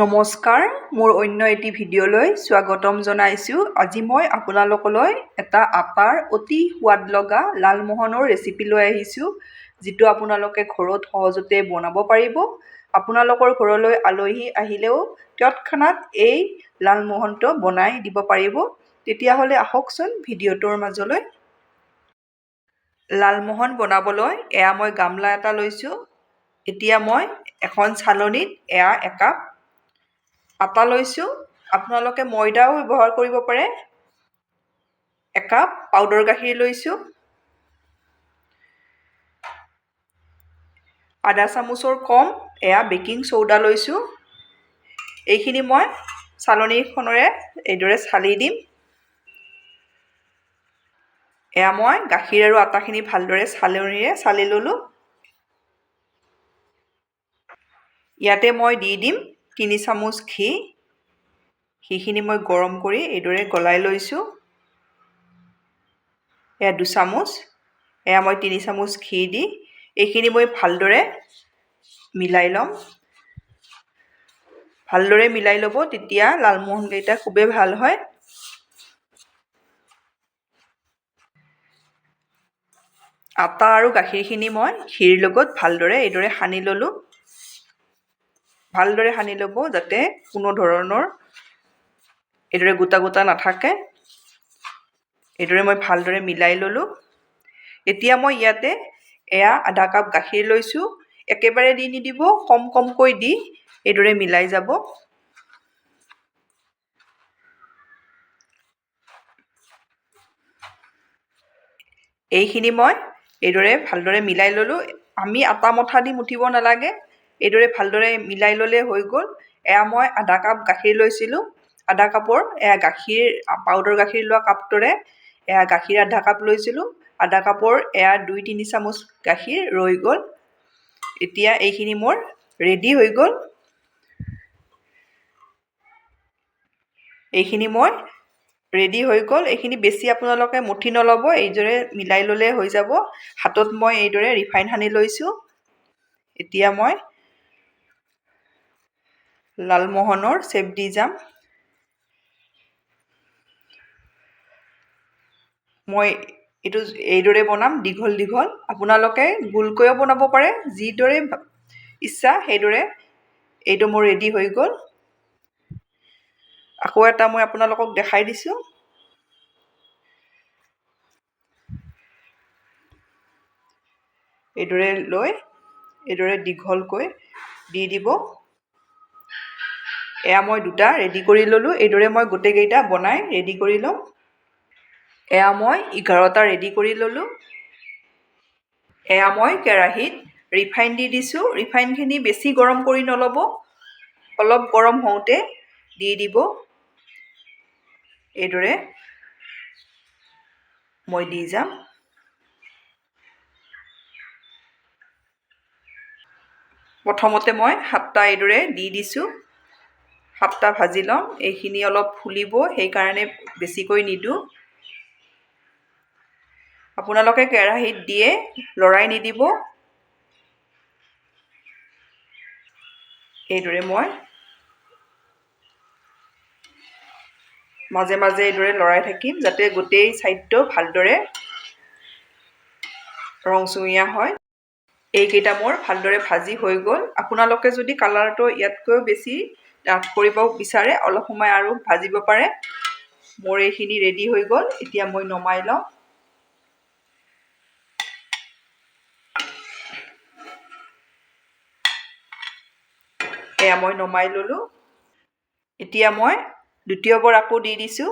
নমস্কাৰ, মোৰ অন্য এটি ভিডিঅ'লৈ স্বাগতম জনাইছোঁ। আজি মই আপোনালোকলৈ এটা আটাৰ অতি সোৱাদ লগা লালমোহনৰ ৰেচিপি লৈ আহিছোঁ, যিটো আপোনালোকে ঘৰত সহজতে বনাব পাৰিব। আপোনালোকৰ ঘৰলৈ আলহী আহিলেও তৎক্ষণাত এই লালমোহনটো বনাই দিব পাৰিব। তেতিয়াহ'লে আহকচোন ভিডিঅ'টোৰ মাজলৈ। লালমোহন বনাবলৈ এয়া মই গামলা এটা লৈছোঁ। এতিয়া মই এখন চালনীত এয়া একাপ আটা লৈছোঁ। আপোনালোকে ময়দাও ব্যৱহাৰ কৰিব পাৰে। একাপ পাউডাৰ গাখীৰ লৈছোঁ। আধা চামুচৰ কম এয়া বেকিং চৌডা লৈছোঁ। এইখিনি মই চালনীখনেৰে এইদৰে চালি দিম। এয়া মই গাখীৰ আৰু আটাখিনি ভালদৰে চালনীৰে চালি ল'লোঁ। ইয়াতে মই দি দিম 3 চামুচ ঘি। ঘিখিনি মই গৰম কৰি এইদৰে গলাই লৈছোঁ। এয়া 2 চামুচ, এয়া মই 3 চামুচ ঘি দি এইখিনি মই ভালদৰে মিলাই ল'ম। ভালদৰে মিলাই ল'ব, তেতিয়া লালমোহনকেইটা খুবেই ভাল হয়। আটা আৰু গাখীৰখিনি মই ঘিৰ লগত ভালদৰে এইদৰে সানি ল'লোঁ। ভালদৰে সানি ল'ব, যাতে কোনো ধৰণৰ এইদৰে গোটা গোটা নাথাকে। এইদৰে মই ভালদৰে মিলাই ল'লোঁ। এতিয়া মই ইয়াতে এয়া আধা কাপ গাখীৰ লৈছোঁ। একেবাৰে দি নিদিব, কম কমকৈ দি এইদৰে মিলাই যাব। এইখিনি মই এইদৰে ভালদৰে মিলাই ল'লোঁ। আমি আটা মঠা দি মুঠিব নালাগে, এইদৰে ভালদৰে মিলাই ল'লে হৈ গ'ল। এয়া মই আধা কাপ গাখীৰ লৈছিলোঁ। আধা কাপৰ এয়া গাখীৰ, পাউডাৰ গাখীৰ লোৱা কাপটোৰে এয়া গাখীৰ আধা কাপ লৈছিলোঁ। আধা কাপৰ এয়া 2-3 চামুচ গাখীৰ ৰৈ গ'ল। এতিয়া এইখিনি মোৰ ৰেডি হৈ গ'ল। এইখিনি মই ৰেডি হৈ গ'ল। এইখিনি বেছি আপোনালোকে মুঠি নল'ব, এইদৰে মিলাই ল'লে হৈ যাব। হাতত মই এইদৰে ৰিফাইন সানি লৈছোঁ। এতিয়া মই লালমোহনৰ শ্বেপ দি যাম। মই এইটো এইদৰে বনাম, দীঘল দীঘল। আপোনালোকে গোলকৈও বনাব পাৰে, যিদৰে ইচ্ছা সেইদৰে। এইটো মোৰ ৰেডি হৈ গ'ল। আকৌ এটা মই আপোনালোকক দেখাই দিছোঁ। এইদৰে লৈ এইদৰে দীঘলকৈ দি দিব। এয়া মই দুটা ৰেডি কৰি ল'লোঁ। এইদৰে মই গোটেইকেইটা বনাই ৰেডি কৰি ল'ম। এয়া মই 11টা ৰেডি কৰি ল'লোঁ। এয়া মই কেৰাহীত ৰিফাইন দি দিছোঁ। ৰিফাইনখিনি বেছি গৰম কৰি নল'ব, অলপ গৰম হওঁতে দি দিব। এইদৰে মই দি যাম। প্ৰথমতে মই 7টা এইদৰে দি দিছোঁ। 7টা ভাজি ল'ম। এইখিনি অলপ ফুলিব, সেইকাৰণে বেছিকৈ নিদিওঁ। আপোনালোকে কেৰাহীত দিয়ে লৰাই নিদিব। এইদৰে মই মাজে মাজে এইদৰে লৰাই থাকিম, যাতে গোটেই ছাইডটো ভালদৰে ৰংচঙীয়া হয়। এইকেইটা মোৰ ভালদৰে ভাজি হৈ গ'ল। আপোনালোকে যদি কালাৰটো ইয়াতকৈ বেছি ডাঠ কৰিব বিচাৰে, অলপ সময় আৰু ভাজিব পাৰে। মোৰ এইখিনি ৰেডি হৈ গ'ল। এতিয়া মই নমাই লওঁ। এয়া মই নমাই ল'লোঁ। এতিয়া মই দ্বিতীয়বাৰ আকৌ দি দিছোঁ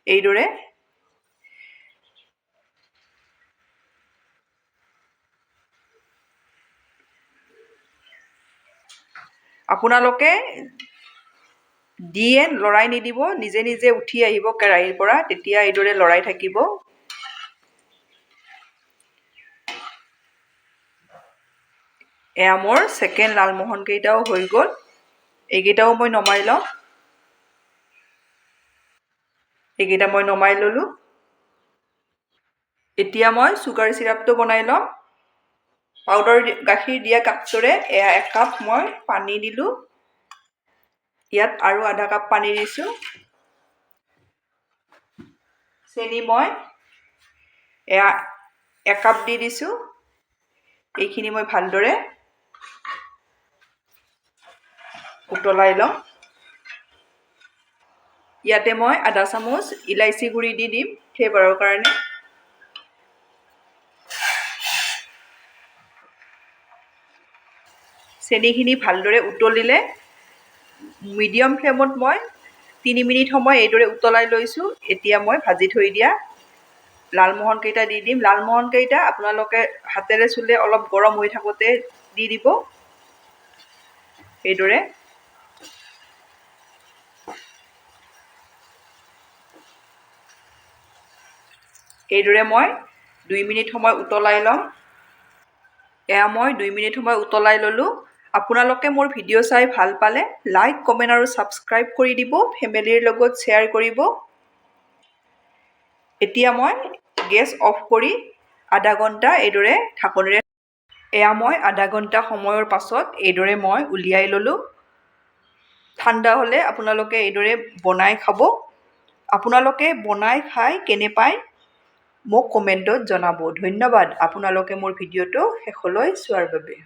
এইদৰে। আপোনালোকে দিয়ে লৰাই নিদিব, নিজে নিজে উঠি আহিব কেৰাহীৰ পৰা, তেতিয়া এইদৰে লৰাই থাকিব। এয়া মোৰ ছেকেণ্ড লালমোহনকেইটাও হৈ গ'ল। এইকেইটাও মই নমাই লওঁ। এইকেইটা মই নমাই ল'লোঁ। এতিয়া মই চুগাৰ চিৰাপটো বনাই ল'ম। পাউডাৰ গাখীৰ দিয়া কাপটোৰে এয়া 1 কাপ মই পানী দিলোঁ। ইয়াত আৰু আধা কাপ পানী দিছোঁ। চেনি মই এয়া 1 কাপ দি দিছোঁ। এইখিনি মই ভালদৰে উতলাই লম। ইয়াতে মই আধা চামুচ ইলাইচি গুড়ি দি দিম ফ্লেভাৰৰ কাৰণে। চেনিখিনি ভালদৰে উতলিলে মিডিয়াম ফ্লেমত মই 3 মিনিট সময় এইদৰে উতলাই লৈছোঁ। এতিয়া মই ভাজি থৈ দিয়া লালমোহনকেইটা দি দিম। লালমোহনকেইটা আপোনালোকে হাতেৰে চুলে অলপ গৰম হৈ থাকোঁতে দি দিব। এইদৰে মই 2 মিনিট সময় উতলাই ল'ম। এয়া মই 2 মিনিট সময় উতলাই ল'লোঁ। আপোনালোকে মোৰ ভিডিঅ' চাই ভাল পালে লাইক, কমেণ্ট আৰু ছাবস্ক্ৰাইব কৰি দিব। ফেমিলিৰ লগত শ্বেয়াৰ কৰিব। এতিয়া মই গেছ অফ কৰি আধা ঘণ্টা এইদৰে ঢাকনিৰে এয়া মই আধা ঘণ্টা সময়ৰ পাছত এইদৰে মই উলিয়াই ল'লোঁ। ঠাণ্ডা হ'লে আপোনালোকে এইদৰে বনাই খাব। আপোনালোকে বনাই খাই কেনে পায় মোক কমেণ্টত জনাব। ধন্যবাদ আপোনালোকে মোৰ ভিডিঅ'টো শেষলৈ চোৱাৰ বাবে।